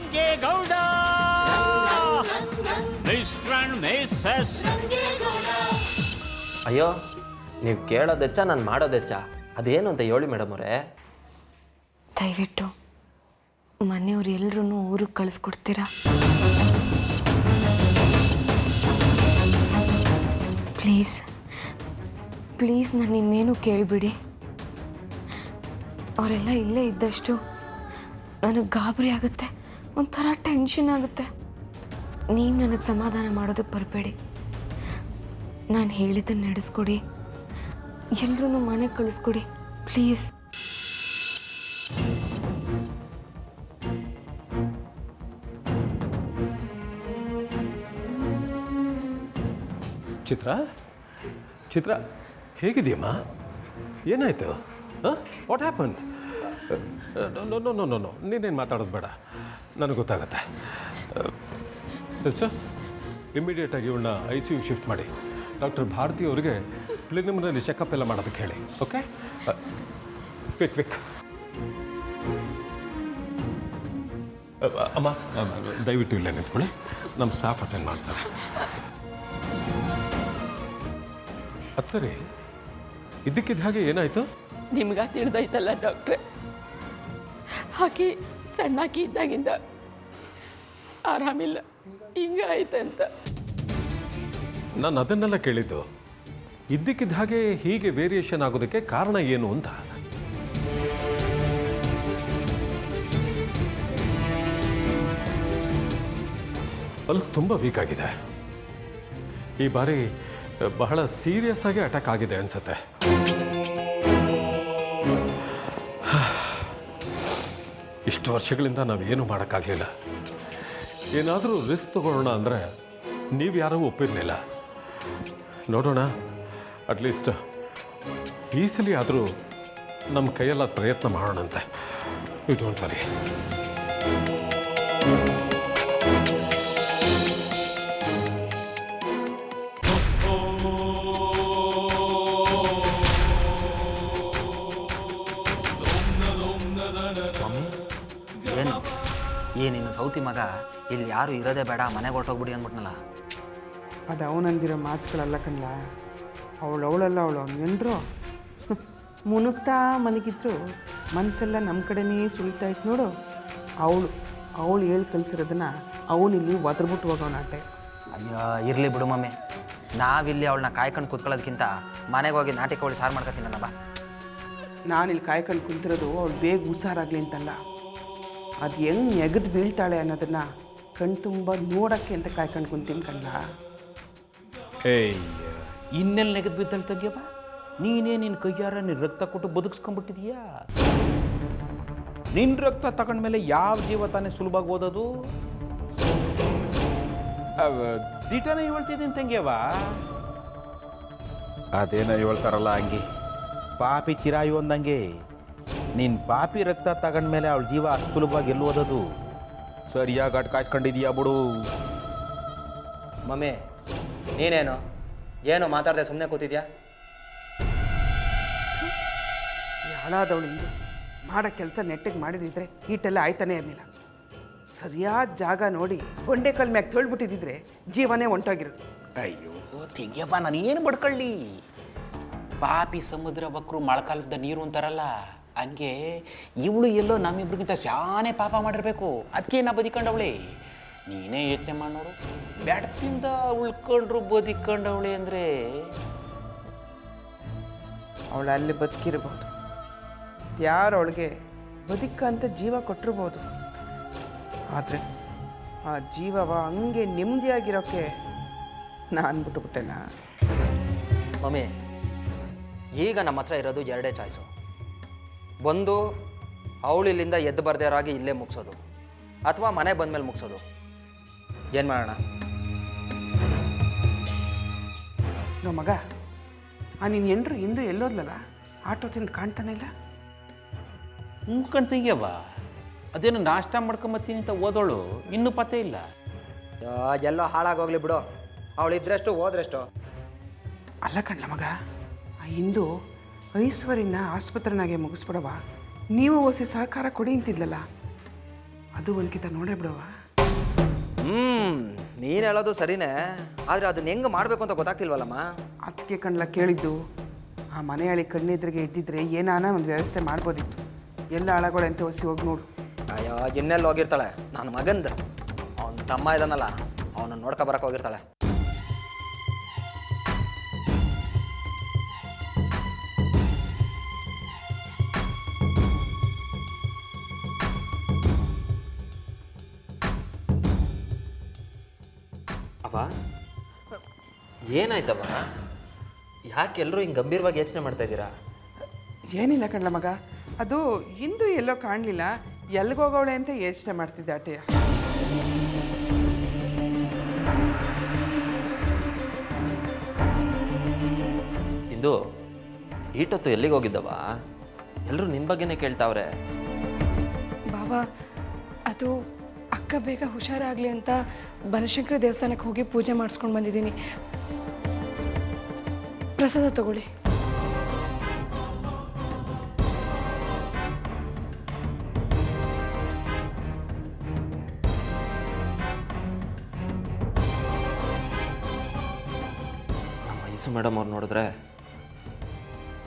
Rangegowda mister and Mrs. ಅಯ್ಯೋ, ನೀವು ಕೇಳೋದೆಚ್ಚ, ನಾನು ಮಾಡೋದೆಚ್ಚ. ಅದೇನು ಅಂತ ಹೇಳಿ ಮೇಡಮ್ ಅವರೇ. ದಯವಿಟ್ಟು ಮನೆಯವ್ರು ಎಲ್ರೂ ಊರಿಗೆ ಕಳಿಸ್ಕೊಡ್ತೀರಾ? ಪ್ಲೀಸ್ ಪ್ಲೀಸ್, ನಾನು ಇನ್ನೇನು ಕೇಳಿಬಿಡಿ. ಅವರೆಲ್ಲ ಇಲ್ಲೇ ಇದ್ದಷ್ಟು ನನಗೆ ಗಾಬರಿ ಆಗುತ್ತೆ, ಒಂಥರ ಟೆನ್ಷನ್ ಆಗುತ್ತೆ. ನೀವು ನನಗೆ ಸಮಾಧಾನ ಮಾಡೋದಕ್ಕೆ ಬರಬೇಡಿ. ನಾನು ಹೇಳಿದ್ದನ್ನು ನಡೆಸ್ಕೊಡಿ, ಎಲ್ಲರೂ ಮನೆಗೆ ಕಳಿಸ್ಕೊಡಿ ಪ್ಲೀಸ್. ಚಿತ್ರ, ಚಿತ್ರ ಹೇಗಿದೆಯಮ್ಮ? ಏನಾಯಿತು? What happen? No no no no no ನೀನೇನು ಮಾತಾಡೋದು ಬೇಡ, ನನಗೆ ಗೊತ್ತಾಗತ್ತೆ. ಸಿಸ್ಟರ್, ಇಮ್ಮಿಡಿಯೇಟಾಗಿ ಇವಳನ್ನ ICU ಶಿಫ್ಟ್ ಮಾಡಿ. ಡಾಕ್ಟರ್ ಭಾರತಿ ಅವರಿಗೆ ಪ್ರಿಲಿಮಿನರಿ ಚೆಕಪ್ ಎಲ್ಲ ಮಾಡೋದಕ್ಕೆ ಹೇಳಿ. Okay, quick quick. ಅಮ್ಮ, ದಯವಿಟ್ಟು ಇಲ್ಲೇ ನಿಂತ್ಕೊಳ್ಳಿ, ನಮ್ಮ ಸ್ಟಾಫ್ ಅಟೆಂಡ್ ಮಾಡ್ತಾರೆ. ಅದು ಸರಿ, ಇದ್ದಕ್ಕಿದ್ದ ಹಾಗೆ ಏನಾಯಿತು? ನಿಮ್ಗೆ ತಿಳಿದೈತಲ್ಲ ಡಾಕ್ಟ್ರೆ, ಆಕೆ ಸಣ್ಣಾಕಿ ಇದ್ದಾಗಿಂದ ಆರಾಮಿಲ್ಲ, ಹಿಂಗಾಯ್ತು ಅಂತ. ನಾನು ಅದನ್ನೆಲ್ಲ ಕೇಳಿದ್ದು. ಇದ್ದಕ್ಕಿದ್ದ ಹಾಗೆ ಹೀಗೆ ವೇರಿಯೇಷನ್ ಆಗೋದಕ್ಕೆ ಕಾರಣ ಏನು ಅಂತ. ಪಲ್ಸ್ ತುಂಬ ವೀಕ್ ಆಗಿದೆ. ಈ ಬಾರಿ ಬಹಳ ಸೀರಿಯಸ್ ಆಗಿ ಅಟ್ಯಾಕ್ ಆಗಿದೆ ಅನ್ಸುತ್ತೆ. ಇಷ್ಟು ವರ್ಷಗಳಿಂದ ನಾವೇನು ಮಾಡೋಕ್ಕಾಗಲಿಲ್ಲ. ಏನಾದರೂ ರಿಸ್ಕ್ ತಗೊಳ್ಳೋಣ ಅಂದರೆ ನೀವು ಯಾರೂ ಒಪ್ಪಿರಲಿಲ್ಲ. ನೋಡೋಣ, ಅಟ್ಲೀಸ್ಟ್ ಈ ಸಲ ಆದರೂ ನಮ್ಮ ಕೈಯೆಲ್ಲ ಪ್ರಯತ್ನ ಮಾಡೋಣಂತೆ. You don't worry. ನೀನು ಸೌತಿ ಮಗ ಇಲ್ಲಿ ಯಾರು ಇರೋದೇ ಬೇಡ, ಮನೆಗೆ ಹೊರಟೋಗ್ಬಿಡಿ ಅಂದ್ಬಿಟ್ನಲ್ಲ. ಅದು ಅವನಂದಿರೋ ಮಾತುಗಳಲ್ಲ ಕಣ್ಲ. ಅವಳಲ್ಲ ಅವಳು ಎಂದ್ರು ಮುನುಗ್ತಾ ಮನಗಿದ್ರು ಮನಸ್ಸೆಲ್ಲ ನಮ್ಮ ಕಡೆನೇ ಸುಳಿತಾ ಇತ್ತು ನೋಡು. ಅವಳು ಹೇಳಿ ಕಲಿಸಿರೋದನ್ನ ಅವನಿಲ್ಲಿ ಒದರ್ಬಿಟ್ಟು ಹೋಗೋನಾಟೆ. ಅಯ್ಯೋ ಇರಲಿ ಬಿಡು ಮಮ್ಮಿ, ನಾವಿಲ್ಲಿ ಅವಳನ್ನ ಕಾಯ್ಕೊಂಡು ಕೂತ್ಕೊಳ್ಳೋದಕ್ಕಿಂತ ಮನೆಗೆ ಹೋಗಿ ನಾಟಿ ಕೋಳಿ ಸಾರು ಮಾಡ್ಕೊತೀನಲ್ಲ ಬಾ. ನಾನಿಲ್ಲಿ ಕಾಯ್ಕೊಂಡು ಕುಂತಿರೋದು ಅವಳು ಬೇಗ ಹುಷಾರಾಗಲಿ ಅಂತಲ್ಲ, ಅದು ಹೆಂಗೆ ನೆಗೆದು ಬೀಳ್ತಾಳೆ ಅನ್ನೋದನ್ನು ಕಣ್ತುಂಬ ನೋಡೋಕ್ಕೆ ಅಂತ ಕಾಯ್ಕೊಂಡು ಕುಂತೀನಿ ಕಣ್ಣ. ಏಯ್, ಇನ್ನೆಲ್ಲಿ ನೆಗೆದು ಬಿದ್ದಾಳೆ ತೆಗಿಯಪ್ಪ. ನೀನೇ ನಿನ್ನ ಕೈಯಾರ ನಿನ್ನ ರಕ್ತ ಕೊಟ್ಟು ಬದುಕಿಸ್ಕೊಂಡ್ಬಿಟ್ಟಿದೀಯಾ. ನಿನ್ನ ರಕ್ತ ತಗೊಂಡ್ಮೇಲೆ ಯಾವ ಜೀವ ತಾನೇ ಸುಲಭವಾಗಿ ಓದೋದು? ದಿಟನೇ ಹೇಳ್ತಿದ್ದೀನಿ ತಂಗಿಯವ. ಅದೇನೋ ಹೇಳ್ತಾರಲ್ಲ ಹಂಗೆ, ಪಾಪಿ ಚಿರಾಯು ಅಂದಂಗೆ. ನಿನ್ನ ಪಾಪಿ ರಕ್ತ ತಗೊಂಡ್ಮೇಲೆ ಅವಳ ಜೀವ ಅಷ್ಟು ಸುಲಭವಾಗಿ ಎಲ್ಲಿ ಓದೋದು? ಸರಿಯಾಗಿ ಅಟ್ ಕಾಯ್ಸ್ಕೊಂಡಿದೀಯಾ ಬಿಡು. ಮಮ್ಮಿ, ನೀನೇನು ಏನು ಮಾತಾಡದೆ ಸುಮ್ಮನೆ ಕೂತಿದ್ಯಾ? ಹಾಳಾದವಳು ಇಂದು ಮಾಡೋ ಕೆಲಸ ನೆಟ್ಟಿಗೆ ಮಾಡಿದಿದ್ರೆ ಈಟೆಲ್ಲ ಆಯ್ತಾನೆ ಇರಲಿಲ್ಲ. ಸರಿಯಾದ ಜಾಗ ನೋಡಿ ಗೊಂಡೆಕಲ್ ಮ್ಯಾಗ ತೊಳ್ಬಿಟ್ಟಿದ್ರೆ ಜೀವನೇ ಹೊಂಟೋಗಿರೋದು. ಅಯ್ಯೋ ತೆಂಗ್ಯಪ್ಪ, ನಾನು ಏನು ಬಡ್ಕೊಳ್ಳಿ? ಪಾಪಿ ಸಮುದ್ರ ಬಕ್ರು ಮಳೆಗಾಲದ ನೀರು ಅಂತಾರಲ್ಲ, ಹಂಗೆ ಇವಳು ಎಲ್ಲೋ ನಮ್ಮಿಬ್ರಿಗಿಂತ ಶಾನೆ ಪಾಪ ಮಾಡಿರ್ಬೇಕು, ಅದಕ್ಕೆ ನಾ ಬದಿಕೊಂಡವಳೆ. ನೀನೇ ಯೋಚನೆ ಮಾಡಿ ನೋಡು, ಬೆಡ್ತಿಂದ ಉಳ್ಕೊಂಡ್ರು ಬದಿಕೊಂಡವಳೆ ಅಂದರೆ ಅವಳು ಅಲ್ಲಿ ಬದುಕಿರ್ಬೋದು, ಯಾರು ಅವಳಿಗೆ ಬದುಕಂತ ಜೀವ ಕೊಟ್ಟಿರ್ಬೋದು. ಆದರೆ ಆ ಜೀವವ ಹಂಗೆ ನೆಮ್ಮದಿಯಾಗಿರೋಕ್ಕೆ ನಾನು ಬಿಟ್ಟುಬಿಟ್ಟೆನಾ? ಮಮ್ಮಿ, ಈಗ ನಮ್ಮ ಹತ್ರ ಇರೋದು ಎರಡೇ ಚಾಯ್ಸು. ಒಂದು, ಅವಳು ಇಲ್ಲಿಂದ ಎದ್ದು ಬರ್ದೇರಾಗಿ ಇಲ್ಲೇ ಮುಗಿಸೋದು, ಅಥವಾ ಮನೆಗೆ ಬಂದಮೇಲೆ ಮುಗಿಸೋದು. ಏನು ಮಾಡೋಣ? ನೋ ಮಗ, ನೀನು ಎಂಡ್ರು ಇಂದು ಎಲ್ಲೋದ್ಲಲ್ಲ, ಆಟೋ ತಿಂದು ಕಾಣ್ತಾನೆ ಇಲ್ಲ. ಮುಗ್ಕೊಂಡು ತೆಗಿಯವ್ವ, ಅದೇನು ನಾಷ್ಟ ಮಾಡ್ಕೊಂಬತ್ತೀನಿ ಅಂತ ಓದೋಳು ಇನ್ನೂ ಪತ್ತೆ ಇಲ್ಲ. ಎಲ್ಲೋ ಹಾಳಾಗೋಗ್ಲಿ ಬಿಡು, ಅವಳು ಇದ್ರೆಷ್ಟು ಹೋದ್ರೆಷ್ಟು. ಅಲ್ಲ ಕಣ್ಣ ಮಗ, ಆ ಇಂದು ಐಶ್ವರ್ಯನ ಆಸ್ಪತ್ರೆನಾಗೆ ಮುಗಿಸ್ಬಿಡವ, ನೀವು ಓಸಿ ಸಹಕಾರ ಕೊಡಿ ಅಂತಿದ್ಲಲ್ಲ, ಅದು ಒಂದ್ಕಿತ ನೋಡೇ ಬಿಡವ. ನೀನು ಹೇಳೋದು ಸರಿನೇ, ಆದರೆ ಅದನ್ನ ಹೆಂಗೆ ಮಾಡಬೇಕು ಅಂತ ಗೊತ್ತಾಗ್ತಿಲ್ವಲ್ಲಮ್ಮ. ಅದಕ್ಕೆ ಕಣ್ಲ ಕೇಳಿದ್ದು. ಆ ಮನೆಯಾಳಿ ಕಣ್ಣೆದ್ರಿಗೆ ಇದ್ದಿದ್ರೆ ಏನಾನ ಒಂದು ವ್ಯವಸ್ಥೆ ಮಾಡ್ಬೋದಿತ್ತು. ಎಲ್ಲ ಹಾಳಗಳಂತೆ ಹೊಸಿ ಹೋಗಿ ನೋಡು. ಅಯ್ಯೋ ಇನ್ನೆಲ್ಲಿ ಹೋಗಿರ್ತಾಳೆ, ನನ್ನ ಮಗಂದ ಅವನ ತಮ್ಮ ಇದ್ದಾನಲ್ಲ, ಅವನನ್ನು ನೋಡ್ಕೊ ಬರಕ್ಕೆ ಹೋಗಿರ್ತಾಳೆ. ಅವ ಏನಾಯ್ತವ? ಯಾಕೆ ಎಲ್ಲರೂ ಹಿಂಗೆ ಗಂಭೀರವಾಗಿ ಯೋಚನೆ ಮಾಡ್ತಾ ಇದ್ದೀರಾ? ಏನಿಲ್ಲ ಕಣ್ಲ ಮಗ, ಅದು ಇಂದು ಎಲ್ಲೋ ಕಾಣಲಿಲ್ಲ, ಎಲ್ಲಿಗೋಗವಳೆ ಅಂತ ಯೋಚನೆ ಮಾಡ್ತಿದ್ದೆ ಆಟೆಯ. ಇಂದು ಈಟೊತ್ತು ಎಲ್ಲಿಗೆ ಹೋಗಿದ್ದವ? ಎಲ್ಲರೂ ನಿನ್ನ ಬಗ್ಗೆನೇ ಕೇಳ್ತಾವ್ರೆ. ಬಾಬಾ, ಅದು ಅಕ್ಕ ಬೇಗ ಹುಷಾರಾಗಲಿ ಅಂತ ಬನಶಂಕರಿ ದೇವಸ್ಥಾನಕ್ಕೆ ಹೋಗಿ ಪೂಜೆ ಮಾಡಿಸ್ಕೊಂಡು ಬಂದಿದ್ದೀನಿ. ಪ್ರಸಾದ ತಗೊಳ್ಳಿ. ನಮ್ಮ ಐಸು ಮೇಡಮ್ ಅವ್ರು ನೋಡಿದ್ರೆ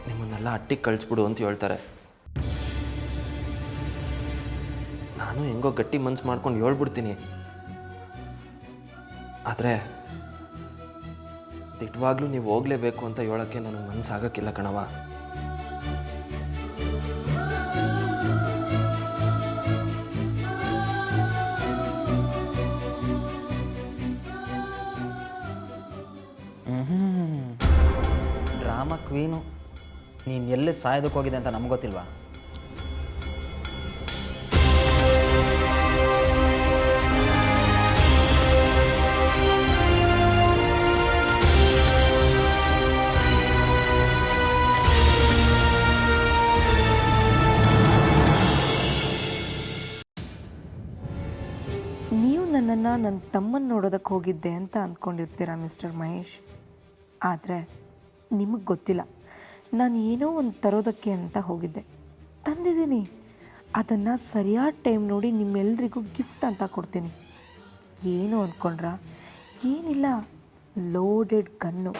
ನಿಮ್ಮನ್ನೆಲ್ಲ ಅಟ್ಟಿಗೆ ಕಳಿಸ್ಬಿಡು ಅಂತ ಹೇಳ್ತಾರೆ. ನಾನು ಹೆಂಗೋ ಗಟ್ಟಿ ಮನ್ಸು ಮಾಡ್ಕೊಂಡು ಹೇಳ್ಬಿಡ್ತೀನಿ. ಆದರೆ ದಿಟ್ಟವಾಗ್ಲೂ ನೀವು ಹೋಗಲೇಬೇಕು ಅಂತ ಹೇಳೋಕ್ಕೆ ನನಗೆ ಮನಸ್ಸಾಗಕ್ಕಿಲ್ಲ ಕಣವ. ಡ್ರಾಮಾ ಕ್ವೀನು, ನೀನು ಎಲ್ಲಿ ಸಾಯೋದಕ್ಕೆ ಹೋಗಿದೆ ಅಂತ ನಮ್ಗೆ ಗೊತ್ತಿಲ್ವಾ? ನೀವು ನನ್ನನ್ನು ನನ್ನ ತಮ್ಮನ ನೋಡೋದಕ್ಕೆ ಹೋಗಿದ್ದೆ ಅಂತ ಅಂದ್ಕೊಂಡಿರ್ತೀರಾ ಮಿಸ್ಟರ್ ಮಹೇಶ್. ಆದರೆ ನಿಮಗೆ ಗೊತ್ತಿಲ್ಲ, ನಾನು ಏನೋ ಒಂದು ತರೋದಕ್ಕೆ ಅಂತ ಹೋಗಿದ್ದೆ, ತಂದಿದ್ದೀನಿ. ಅದನ್ನು ಸರಿಯಾದ ಟೈಮ್ ನೋಡಿ ನಿಮ್ಮೆಲ್ರಿಗೂ ಗಿಫ್ಟ್ ಅಂತ ಕೊಡ್ತೀನಿ. ಏನು ಅಂದ್ಕೊಂಡ್ರ? ಏನಿಲ್ಲ, ಲೋಡೆಡ್ ಗನ್ನು.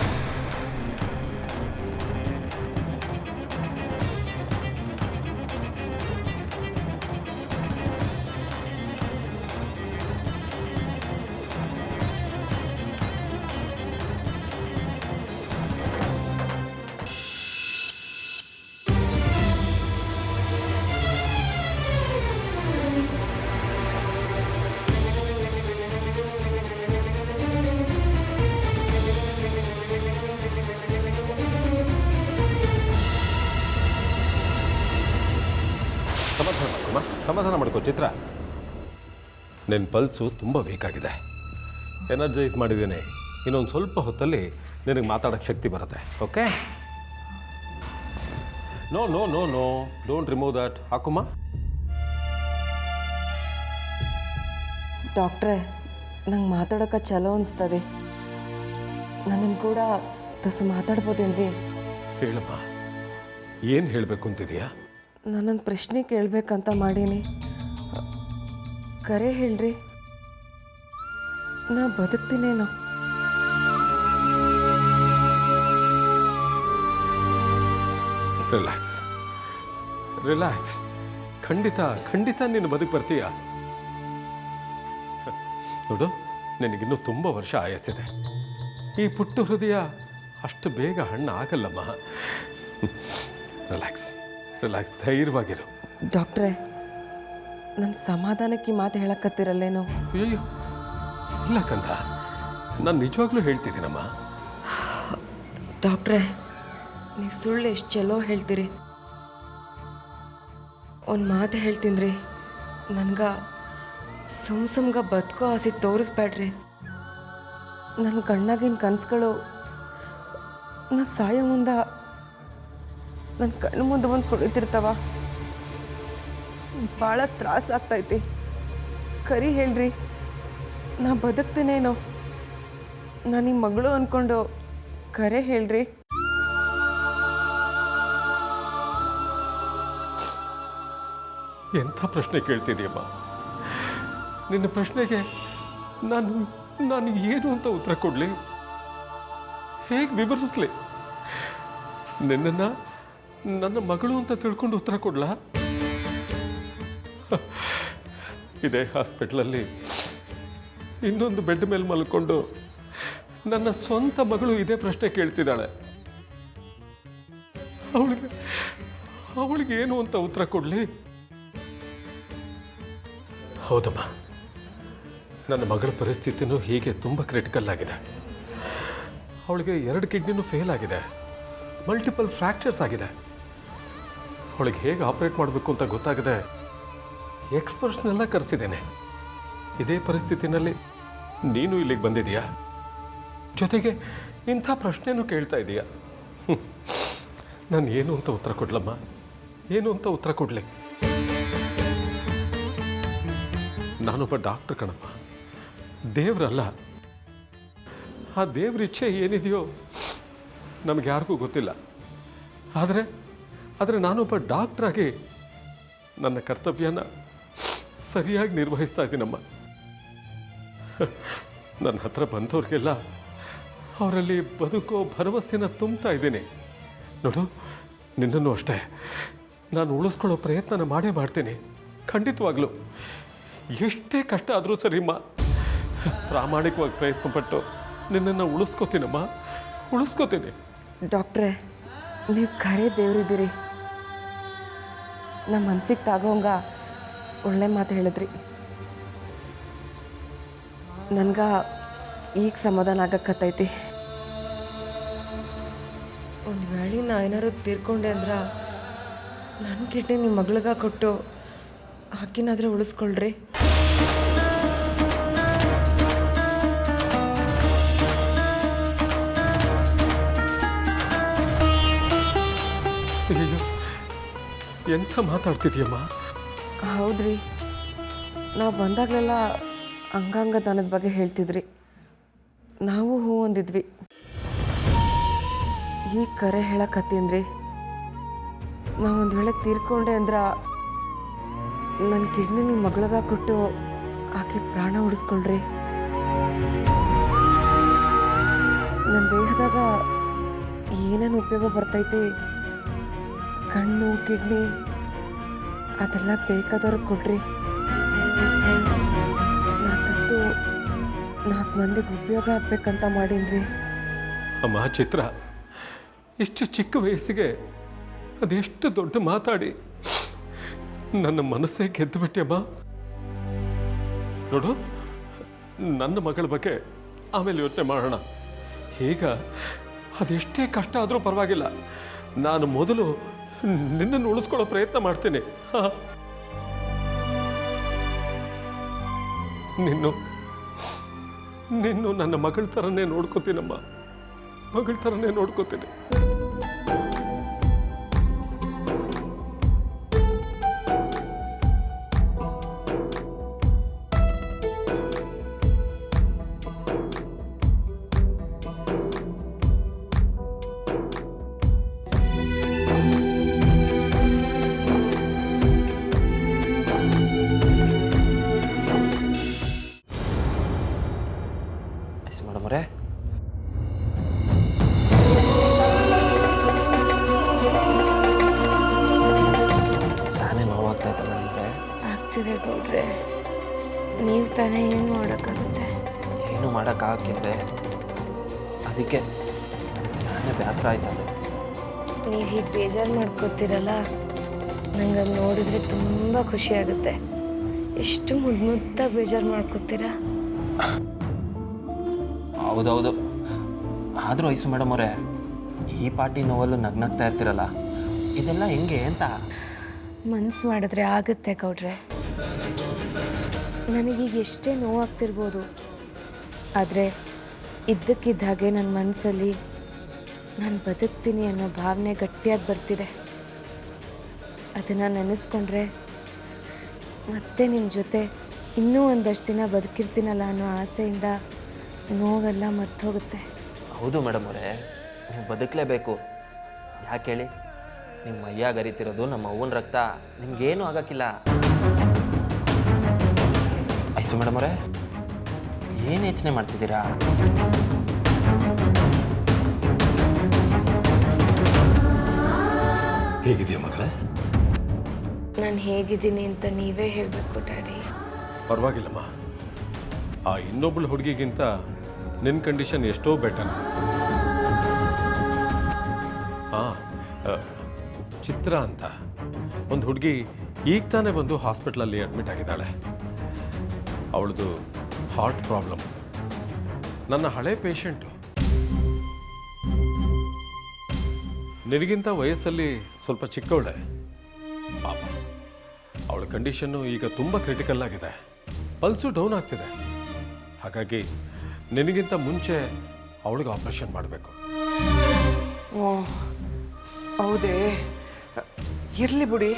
ಸಮಾಧಾನ ಮಾಡ್ಕೋ ಚಿತ್ರ. ನಿನ್ನ ಪಲ್ಸು ತುಂಬ ವೀಕ್ ಆಗಿದೆ. ಎನರ್ಜೈಸ್ ಮಾಡಿದ್ದೀನಿ. ಇನ್ನೊಂದು ಸ್ವಲ್ಪ ಹೊತ್ತಲ್ಲಿ ನಿನಗೆ ಮಾತಾಡೋಕ್ಕೆ ಶಕ್ತಿ ಬರುತ್ತೆ. Okay? No no no no don't remove that. ಹಾಕುಮ್ಮ. ಡಾಕ್ಟ್ರೇ, ನಂಗೆ ಮಾತಾಡೋಕೆ ಚಲೋ ಅನಿಸ್ತದೆ. ನನ್ನನ್ನು ಕೂಡ ತುಸು ಮಾತಾಡ್ಬೋದೇನ್ರಿ? ಹೇಳಮ್ಮ, ಏನು ಹೇಳಬೇಕು ಅಂತಿದೆಯಾ? ನಾನೊಂದು ಪ್ರಶ್ನೆ ಕೇಳಬೇಕಂತ ಮಾಡೀನಿ. ಕರೆ ಹೇಳ್ರಿ, ನಾ ಬದುಕ್ತೀನೇನೋ? Relax relax. ಖಂಡಿತ ಖಂಡಿತ ನೀನು ಬದುಕು ಬರ್ತೀಯ. ನೋಡು, ನಿನಗಿನ್ನೂ ತುಂಬ ವರ್ಷ ಆಯಸ್ಸಿದೆ. ಈ ಪುಟ್ಟ ಹೃದಯ ಅಷ್ಟು ಬೇಗ ಹಣ್ಣು ಆಗಲ್ಲಮ್ಮ. Relax relax, ಧೈರ್ಯವಾಗಿರು. ಡಾಕ್ಟ್ರೇ, ನನ್ನ ಸಮಾಧಾನಕ್ಕೆ ಈ ಮಾತು ಹೇಳಕತ್ತಿರಲ್ಲೇನೋ? ಅಯ್ಯೋ ಇಲ್ಲ ಕಂದ, ನಾನು ನಿಜವಾಗ್ಲೂ ಹೇಳ್ತಿದ್ದೀನಮ್ಮ. ಡಾಕ್ಟ್ರೇ, ನೀವು ಸುಳ್ಳು ಎಷ್ಟು ಚಲೋ ಹೇಳ್ತೀರಿ. ಒಂದು ಮಾತು ಹೇಳ್ತೀನಿ ರೀ, ನನಗೆ ಸುಮ್ಗ ಬದುಕೋ ಆಸೆ ತೋರಿಸ್ಬೇಡ್ರಿ. ನನ್ನ ಕಣ್ಣಾಗಿನ ಕನಸುಗಳು ನಾ ಸಾಯೋ ಮುಂದೆ ನನ್ನ ಕಣ್ಣು ಮುಂದೆ ಬಂದು ಕುಳಿತಿರ್ತಾವ. ಭಾಳ ತ್ರಾಸ ಆಗ್ತೈತಿ. ಕರಿ ಹೇಳ್ರಿ, ನಾ ಬದುಕ್ತೀನೇನೋ? ನಾನು ನಿಮ್ಮ ಮಗಳು ಅಂದ್ಕೊಂಡು ಕರೆ ಹೇಳ್ರಿ. ಎಂಥ ಪ್ರಶ್ನೆ ಕೇಳ್ತಿದೀಯಮ್ಮ? ನಿನ್ನ ಪ್ರಶ್ನೆಗೆ ನಾನು ನಾನು ಏನು ಅಂತ ಉತ್ತರ ಕೊಡಲಿ, ಹೇಗೆ ವಿವರಿಸ್ಲಿ? ನಿನ್ನನ್ನು ನನ್ನ ಮಗಳು ಅಂತ ತಿಳ್ಕೊಂಡು ಉತ್ತರ ಕೊಡ್ಲಾ? ಇದೇ ಹಾಸ್ಪಿಟ್ಲಲ್ಲಿ ಇನ್ನೊಂದು ಬೆಡ್ ಮೇಲೆ ಮಲ್ಕೊಂಡು ನನ್ನ ಸ್ವಂತ ಮಗಳು ಇದೇ ಪ್ರಶ್ನೆ ಕೇಳ್ತಿದ್ದಾಳೆ. ಅವಳಿಗೆ ಏನು ಅಂತ ಉತ್ತರ ಕೊಡಲಿ? ಹೌದಮ್ಮ, ನನ್ನ ಮಗಳ ಪರಿಸ್ಥಿತಿನೂ ಹೀಗೆ ತುಂಬ ಕ್ರಿಟಿಕಲ್ ಆಗಿದೆ. ಅವಳಿಗೆ 2 ಕಿಡ್ನಿನೂ ಫೇಲ್ ಆಗಿದೆ, ಮಲ್ಟಿಪಲ್ ಫ್ರ್ಯಾಕ್ಚರ್ಸ್ ಆಗಿದೆ. ಅವಳಿಗೆ ಹೇಗೆ ಆಪ್ರೇಟ್ ಮಾಡಬೇಕು ಅಂತ ಗೊತ್ತಾಗದೆ ಎಕ್ಸ್ಪರ್ಟ್ಸ್ನೆಲ್ಲ ಕರೆಸಿದ್ದೇನೆ. ಇದೇ ಪರಿಸ್ಥಿತಿನಲ್ಲಿ ನೀನು ಇಲ್ಲಿಗೆ ಬಂದಿದೀಯಾ, ಜೊತೆಗೆ ಇಂಥ ಪ್ರಶ್ನೆನೂ ಕೇಳ್ತಾ ಇದೀಯಾ. ನಾನು ಏನು ಅಂತ ಉತ್ತರ ಕೊಡ್ಲಮ್ಮ? ಏನು ಅಂತ ಉತ್ತರ ಕೊಡಲಿ? ನಾನೊಬ್ಬ ಡಾಕ್ಟರ್ ಕಣಪ್ಪ, ದೇವರಲ್ಲ. ಆ ದೇವ್ರ ಇಚ್ಛೆ ಏನಿದೆಯೋ ನಮಗೆ ಯಾರಿಗೂ ಗೊತ್ತಿಲ್ಲ. ಆದರೆ ನಾನೊಬ್ಬ ಡಾಕ್ಟ್ರಾಗಿ ನನ್ನ ಕರ್ತವ್ಯನ ಸರಿಯಾಗಿ ನಿರ್ವಹಿಸ್ತಾ ಇದ್ದೀನಮ್ಮ. ನನ್ನ ಹತ್ರ ಬಂದವ್ರಿಗೆಲ್ಲ ಅವರಲ್ಲಿ ಬದುಕೋ ಭರವಸೆನ ತುಂಬ್ತಾ ಇದ್ದೀನಿ. ನೋಡು, ನಿನ್ನನ್ನು ಅಷ್ಟೇ ನಾನು ಉಳಿಸ್ಕೊಳ್ಳೋ ಪ್ರಯತ್ನ ಮಾಡೇ ಮಾಡ್ತೀನಿ, ಖಂಡಿತವಾಗ್ಲೂ. ಎಷ್ಟೇ ಕಷ್ಟ ಆದರೂ ಸರಿಮ್ಮ, ಪ್ರಾಮಾಣಿಕವಾಗಿ ಪ್ರಯತ್ನಪಟ್ಟು ನಿನ್ನನ್ನು ಉಳಿಸ್ಕೋತೀನಮ್ಮ, ಉಳಿಸ್ಕೋತೀನಿ. ಡಾಕ್ಟ್ರೇ, ನೀವು ಖರೇ ದೇವರಿದ್ದೀರಿ. ನಮ್ಮ ಮನ್ಸಿಗೆ ತಾಗೋಂಗ ಒಳ್ಳೆ ಮಾತು ಹೇಳಿದ್ರಿ. ನನಗೆ ಈಗ ಸಮಾಧಾನ ಆಗಕ್ಕತ್ತೈತಿ. ಒಂದು ವೇಳೆ ನಾ ಏನಾರು ತೀರ್ಕೊಂಡೆ ಅಂದ್ರೆ ನನ್ನ ಕಿಡ್ನಿ ನಿಮ್ಮ ಮಗಳಿಗೆ ಕೊಟ್ಟು ಆಕಿನಾದ್ರೆ ಉಳಿಸ್ಕೊಳ್ರಿ. ಅಯ್ಯೋ, ಎಂಥ ಮಾತಾಡ್ತಿದ್ಯಮ್ಮ? ಹೌದ್ರಿ, ನಾವು ಬಂದಾಗಲೆಲ್ಲ ಅಂಗಾಂಗ ದಾನದ ಬಗ್ಗೆ ಹೇಳ್ತಿದ್ರಿ. ನಾವು ಹೂ ಅಂದಿದ್ವಿ. ಈಗ ಕರೆ ಹೇಳಕತ್ತೀನ್ರಿ. ನಾವೊಂದು ವೇಳೆ ತೀರ್ಕೊಂಡೆ ಅಂದ್ರೆ ನನ್ನ ಕಿಡ್ನಿ ನಿಮ್ಮ ಮಗಳಿಗೆ ಕೊಟ್ಟು ಆಕೆ ಪ್ರಾಣ ಉಳಿಸ್ಕೊಳ್ರಿ. ನನ್ನ ದೇಹದಾಗ ಏನೇನು ಉಪಯೋಗ ಬರ್ತೈತಿ, ಕಣ್ಣು, ಕಿಡ್ನಿ, ಅದೆಲ್ಲ ಬೇಕಾದವ್ರಿಗೆ ಕೊಡ್ರಿ. ನಾ ಸತ್ತು 4 ಮಂದಿಗೆ ಉಪಯೋಗ ಆಗ್ಬೇಕಂತ ಮಾಡೀನ್ರಿ. ಅಮ್ಮ ಚಿತ್ರ, ಇಷ್ಟು ಚಿಕ್ಕ ವಯಸ್ಸಿಗೆ ಅದೆಷ್ಟು ದೊಡ್ಡ ಮಾತಾಡಿ ನನ್ನ ಮನಸ್ಸೇ ಗೆದ್ದು ಬಿಟ್ಟೆಮ್ಮ. ನೋಡು, ನನ್ನ ಮಗಳ ಬಗ್ಗೆ ಆಮೇಲೆ ಯೋಚನೆ ಮಾಡೋಣ. ಈಗ ಅದೆಷ್ಟೇ ಕಷ್ಟ ಆದರೂ ಪರವಾಗಿಲ್ಲ, ನಾನು ಮೊದಲು ನಿನ್ನನ್ನು ಉಳಿಸ್ಕೊಳ್ಳೋ ಪ್ರಯತ್ನ ಮಾಡ್ತೀನಿ. ನಿನ್ನು ನನ್ನ ಮಗಳ ಥರನೇ ನೋಡ್ಕೋತೀನಮ್ಮ, ಮಗಳ ಥರನೇ ನೋಡ್ಕೋತೀನಿ. ಮೇಡಮ್ ಅವರೇ, ಸಾನೇ ನೋವಾಗ್ತಾಯ್ತು ಮೇಡಮ್ ಅವರೇ. ಆಗ್ತಿದೆ ಗೌಡ್ರೆ, ನೀವು ತಾನೇ ಏನು ಮಾಡೋಕ್ಕಾಗುತ್ತೆ? ಏನು ಮಾಡೋಕ್ಕಾಗಕ್ಕಿದ್ರೆ ಅದಕ್ಕೆ ಸಾನೇ ಬೇಸರ ಆಯ್ತದೆ. ನೀವು ಹೀಗೆ ಬೇಜಾರು ಮಾಡ್ಕೋತೀರಲ್ಲ, ನಂಗೆ ಅದು ನೋಡಿದ್ರೆ ತುಂಬ ಖುಷಿ ಆಗುತ್ತೆ. ಎಷ್ಟು ಮುದ್ದಾಗಿ ಬೇಜಾರು ಮಾಡ್ಕೋತೀರಾ. ಹೌದೌದು, ಆದರೂ ಐಸು ಮೇಡಮ್ ಅವರೇ, ಈ ಪಾರ್ಟಿ ನೋವಲ್ಲೂ ನಗ್ನಗ್ತಾ ಇರ್ತೀರಲ್ಲ, ಇದೆಲ್ಲ ಹೆಂಗೆ ಅಂತ. ಮನ್ಸು ಮಾಡಿದ್ರೆ ಆಗುತ್ತೆ ಗೌಡ್ರೆ. ನನಗೀಗ ಎಷ್ಟೇ ನೋವಾಗ್ತಿರ್ಬೋದು, ಆದರೆ ಇದ್ದಕ್ಕಿದ್ದ ಹಾಗೆ ನನ್ನ ಮನಸ್ಸಲ್ಲಿ ನಾನು ಬದುಕ್ತೀನಿ ಅನ್ನೋ ಭಾವನೆ ಗಟ್ಟಿಯಾಗಿ ಬರ್ತಿದೆ. ಅದನ್ನು ನೆನೆಸ್ಕೊಂಡ್ರೆ ಮತ್ತೆ ನಿಮ್ಮ ಜೊತೆ ಇನ್ನೂ ಒಂದಷ್ಟು ದಿನ ಬದುಕಿರ್ತೀನಲ್ಲ ಅನ್ನೋ ಆಸೆಯಿಂದ ನೋವೆಲ್ಲ ಮರ್ತೋಗುತ್ತೆ. ಹೌದು ಮೇಡಮ್ ಅವರೇ, ನೀವು ಬದುಕಲೇಬೇಕು. ಯಾಕೆ ಹೇಳಿ, ನಿಮ್ಮ ಮೈಯಾಗ ಅರಿತಿರೋದು ನಮ್ಮ ಅವ್ವನ ರಕ್ತ, ನಿಮಗೇನು ಆಗೋಕ್ಕಿಲ್ಲ. ಐಸು ಮೇಡಮ್ ಅವರೇ, ಏನು ಯೋಚನೆ ಮಾಡ್ತಿದ್ದೀರಾ? ಹೇಗಿದೆಯಾ ಮಗಳೇ? ನಾನು ಹೇಗಿದ್ದೀನಿ ಅಂತ ನೀವೇ ಹೇಳಬೇಕು ಡ್ಯಾಡಿ. ಪರವಾಗಿಲ್ಲಮ್ಮ. ಆ ಇನ್ನೊಬ್ಬಳು ಹುಡುಗಿಗಿಂತ ನಿನ್ನ ಕಂಡೀಷನ್ ಎಷ್ಟೋ ಬೆಟರ್. ಹಾಂ, ಚಿತ್ರ ಅಂತ ಒಂದು ಹುಡುಗಿ ಈಗ ತಾನೇ ಬಂದು ಹಾಸ್ಪಿಟ್ಲಲ್ಲಿ ಅಡ್ಮಿಟ್ ಆಗಿದ್ದಾಳೆ. ಅವಳದು ಹಾರ್ಟ್ ಪ್ರಾಬ್ಲಮ್. ನನ್ನ ಹಳೆ ಪೇಷಂಟು. ನಿನಗಿಂತ ವಯಸ್ಸಲ್ಲಿ ಸ್ವಲ್ಪ ಚಿಕ್ಕವಳೆ ಪಾಪ. ಅವಳ ಕಂಡೀಷನ್ನು ಈಗ ತುಂಬ ಕ್ರಿಟಿಕಲ್ ಆಗಿದೆ. ಪಲ್ಸು ಡೌನ್ ಆಗ್ತಿದೆ. ಹಾಗಾಗಿ ನಿನಗಿಂತ ಮುಂಚೆ ಅವಳಿಗೆ ಆಪರೇಷನ್ ಮಾಡಬೇಕು. ಓ ಹೌದೇ, ಇರಲಿ ಬಿಡಿ,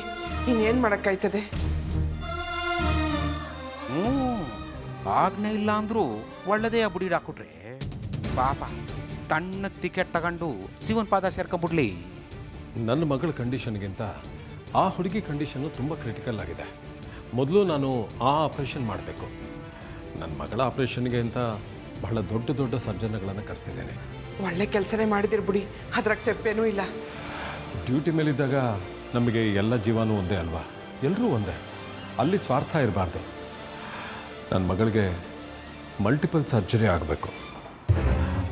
ಇನ್ನೇನು ಮಾಡೋಕ್ಕಾಯ್ತದೆ. ಆಜ್ಞೆ ಇಲ್ಲ ಅಂದರೂ ಒಳ್ಳೆದೇ ಆ ಬುಡಿ ಹಾಕ್ಬಿಟ್ರೆ ಪಾಪ ತಣ್ಣ ಟಿಕೆಟ್ ತಗೊಂಡು ಶಿವನ್ ಪಾದ ಸೇರ್ಕೊಂಬಿಡ್ಲಿ. ನನ್ನ ಮಗಳ ಕಂಡೀಷನ್ಗಿಂತ ಆ ಹುಡುಗಿ ಕಂಡೀಷನ್ನು ತುಂಬ ಕ್ರಿಟಿಕಲ್ ಆಗಿದೆ. ಮೊದಲು ನಾನು ಆ ಆಪ್ರೇಷನ್ ಮಾಡಬೇಕು. ನನ್ನ ಮಗಳ ಆಪ್ರೇಷನ್ಗೆ ಅಂತ ಬಹಳ ದೊಡ್ಡ ದೊಡ್ಡ ಸರ್ಜನ್ಗಳನ್ನು ಕರೆಸಿದ್ದೇನೆ. ಒಳ್ಳೆ ಕೆಲಸನೇ ಮಾಡಿದಿರಿ ಬಿಡಿ, ಅದ್ರಾಗ ತೆಪ್ಪೇನೂ ಇಲ್ಲ. ಡ್ಯೂಟಿ ಮೇಲಿದ್ದಾಗ ನಮಗೆ ಎಲ್ಲ ಜೀವನೂ ಒಂದೇ ಅಲ್ವಾ? ಎಲ್ಲರೂ ಒಂದೇ. ಅಲ್ಲಿ ಸ್ವಾರ್ಥ ಇರಬಾರ್ದು. ನನ್ನ ಮಗಳಿಗೆ ಮಲ್ಟಿಪಲ್ ಸರ್ಜರಿ ಆಗಬೇಕು.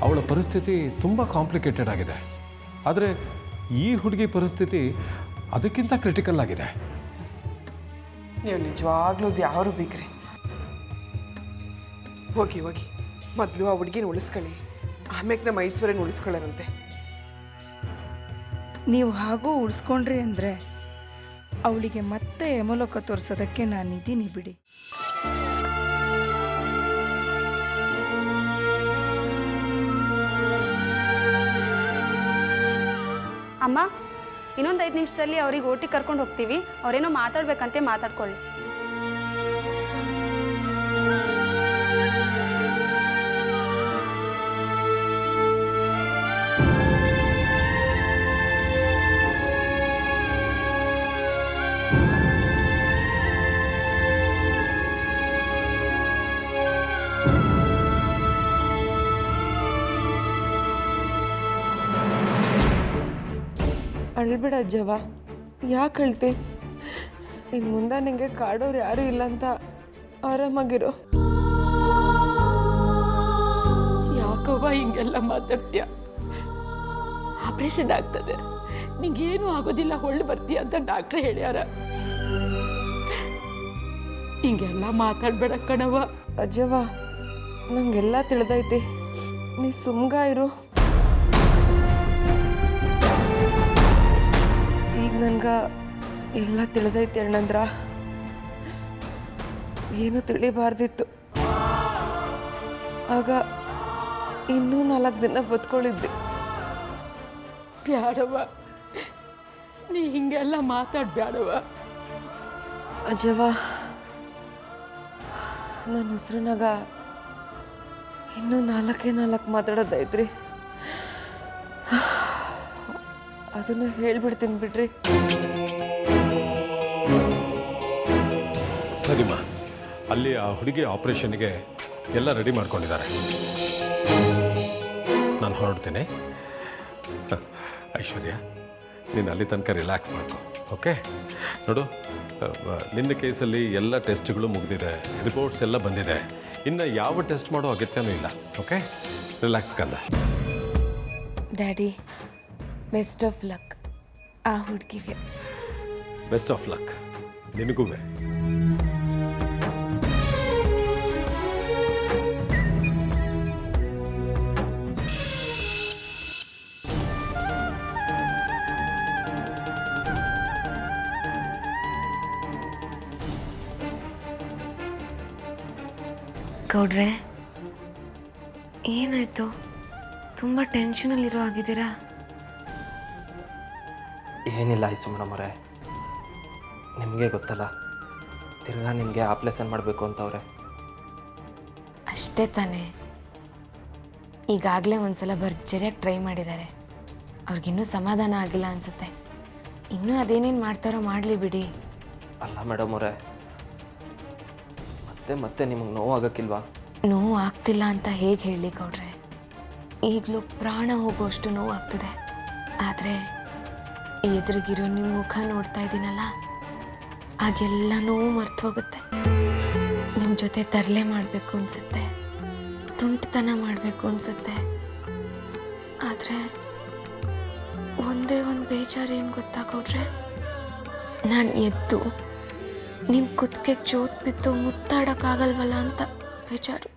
ಅವಳ ಪರಿಸ್ಥಿತಿ ತುಂಬ ಕಾಂಪ್ಲಿಕೇಟೆಡ್ ಆಗಿದೆ. ಆದರೆ ಈ ಹುಡುಗಿ ಪರಿಸ್ಥಿತಿ ಅದಕ್ಕಿಂತ ಕ್ರಿಟಿಕಲ್ ಆಗಿದೆ. ನೀವು ನಿಜವಾಗ್ಲೂ ಯಾರು ಬೇಕ್ರಿ. ಹೋಗಿ ಹೋಗಿ, ಮೊದಲು ಆ ಹುಡುಗಿನ ಉಳಿಸ್ಕೊಳ್ಳಿ, ಆಮೇಲೆ ನಮ್ಮ ಐಶ್ವರ್ಯನ ಉಳಿಸ್ಕೊಳ್ಳೋರಂತೆ. ನೀವು ಹಾಗೂ ಉಳಿಸ್ಕೊಂಡ್ರಿ ಅಂದರೆ ಅವಳಿಗೆ ಮತ್ತೆ ಯಮಲೋಕ ತೋರಿಸೋದಕ್ಕೆ ನಾನಿದ್ದೀನಿ ಬಿಡಿ. ಅಮ್ಮ, ಇನ್ನೊಂದು 5 ನಿಮಿಷದಲ್ಲಿ ಅವ್ರಿಗೆ ಓಟಿ ಕರ್ಕೊಂಡು ಹೋಗ್ತೀವಿ. ಅವರೇನೋ ಮಾತಾಡ್ಬೇಕಂತೆ, ಮಾತಾಡ್ಕೊಳ್ಳಿ. ಅಳ್ಬೇಡ ಅಜ್ಜವ, ಯಾಕೆ ಅಳ್ತಿ? ಇನ್ನು ಮುಂದೆ ನನಗೆ ಕಾಡೋರು ಯಾರೂ ಇಲ್ಲ ಅಂತ ಆರಾಮಾಗಿರೋ. ಯಾಕವ್ವ ಹಿಂಗೆಲ್ಲ ಮಾತಾಡ್ತೀಯ? ಆಪ್ರೇಷನ್ ಆಗ್ತದೆ, ನಿಂಗೇನು ಆಗೋದಿಲ್ಲ, ಹೊಳ್ಳಿ ಬರ್ತೀಯ ಅಂತ ಡಾಕ್ಟ್ರೇ ಹೇಳ್ಯಾರ. ಹಿಂಗೆಲ್ಲ ಮಾತಾಡ್ಬೇಡ ಕಣವ. ಅಜ್ಜವ, ನಂಗೆಲ್ಲ ತಿಳಿದೈತಿ, ನೀ ಸುಮ್ಗ ಇರು. ಈಗ ನನ್ಗೆ ಎಲ್ಲ ತಿಳಿದೈತಿ ಅಣ್ಣಂದ್ರ. ಏನು ತಿಳಿಬಾರ್ದಿತ್ತು. ಆಗ ಇನ್ನೂ 4 ದಿನ ಬದುಕೊಳ್ಳಿದ್ದೆ. ಬ್ಯಾಡವ, ನೀ ಹಿಂಗೆಲ್ಲ ಮಾತಾಡ್ಬ್ಯಾಡವ. ಅಜ್ಜವ, ನನ್ನ ಉಸಿರಿನಾಗ ಇನ್ನೂ 4 ಮಾತಾಡೋದೈತ್ರಿ. ಅದನ್ನು ಹೇಳ್ಬಿಡ್ತೀನಿ ಬಿಡ್ರಿ. ಸರಿಮಾ, ಅಲ್ಲಿ ಆ ಹುಡುಗಿ ಆಪ್ರೇಷನ್ಗೆ ಎಲ್ಲ ರೆಡಿ ಮಾಡ್ಕೊಂಡಿದ್ದಾರೆ. ನಾನು ಹೊರಡ್ತೀನಿ. ಐಶ್ವರ್ಯ, ನೀನು ಅಲ್ಲಿ ತನಕ ರಿಲ್ಯಾಕ್ಸ್ ಮಾಡ್ಕೊ. ಓಕೆ? ನೋಡು, ನಿನ್ನ ಕೇಸಲ್ಲಿ ಎಲ್ಲ ಟೆಸ್ಟ್ಗಳು ಮುಗಿದಿದೆ, ರಿಪೋರ್ಟ್ಸ್ ಎಲ್ಲ ಬಂದಿದೆ. ಇನ್ನು ಯಾವ ಟೆಸ್ಟ್ ಮಾಡೋ ಅಗತ್ಯನೂ ಇಲ್ಲ. ಓಕೆ? ರಿಲ್ಯಾಕ್ಸ್ ಕಂದ. ಡ್ಯಾಡಿ, ಬೆಸ್ಟ್ ಆಫ್ ಲಕ್ ಆ ಹುಡುಗಿಗೆ. ಬೆಸ್ಟ್ ಆಫ್ ಲಕ್ ನಿನಗೂ. ಗೌಡ್ರೆ, ಏನಾಯ್ತು? ತುಂಬ ಟೆನ್ಷನಲ್ಲಿರೋ ಆಗಿದ್ದೀರಾ? ಏನಿಲ್ಲ ಐಸು ಮೇಡಮ್ ಅವರೇ, ನಿಮಗೆ ಗೊತ್ತಲ್ಲ, ತಿರ್ಗಾ ನಿಮಗೆ ಆಪ್ರೇಷನ್ ಮಾಡಬೇಕು ಅಂತವ್ರೆ. ಅಷ್ಟೇ ತಾನೇ? ಈಗಾಗಲೇ ಒಂದ್ಸಲ ಭರ್ಜರಿಯಾಗಿ ಟ್ರೈ ಮಾಡಿದ್ದಾರೆ. ಅವ್ರಿಗಿನ್ನೂ ಸಮಾಧಾನ ಆಗಿಲ್ಲ ಅನಿಸುತ್ತೆ. ಇನ್ನೂ ಅದೇನೇನು ಮಾಡ್ತಾರೋ ಮಾಡಲಿ ಬಿಡಿ. ಅಲ್ಲ ಮೇಡಮ್ ಅವರೇ, ಮತ್ತೆ ಮತ್ತೆ ನಿಮಗೆ ನೋವಾಗಕ್ಕಿಲ್ವಾ? ನೋವು ಆಗ್ತಿಲ್ಲ ಅಂತ ಹೇಗೆ ಹೇಳಿ ಗೌಡ್ರೆ? ಈಗಲೂ ಪ್ರಾಣ ಹೋಗೋಷ್ಟು ನೋವು ಆಗ್ತಿದೆ. ಆದರೆ ಎದುರಿಗಿರೋ ನಿಮ್ಮ ಮುಖ ನೋಡ್ತಾ ಇದ್ದೀನಲ್ಲ, ಆಗೆಲ್ಲ ನೋವು ಮರ್ತು ಹೋಗುತ್ತೆ. ನಿಮ್ಮ ಜೊತೆ ತರಲೆ ಮಾಡಬೇಕು ಅನಿಸುತ್ತೆ, ತುಂಟತನ ಮಾಡಬೇಕು ಅನಿಸುತ್ತೆ. ಆದರೆ ಒಂದೇ ಒಂದು ಬೇಜಾರು ಏನು ಗೊತ್ತಾ ಗೌಡ್ರೆ? ನಾನು ಎದ್ದು ನಿಮ್ಮ ಕುತ್ತಿಗೆಗೆ ಜೋತ್ ಬಿದ್ದು ಮುತ್ತಾಡೋಕ್ಕಾಗಲ್ವಲ್ಲ ಅಂತ ಬೇಜಾರು.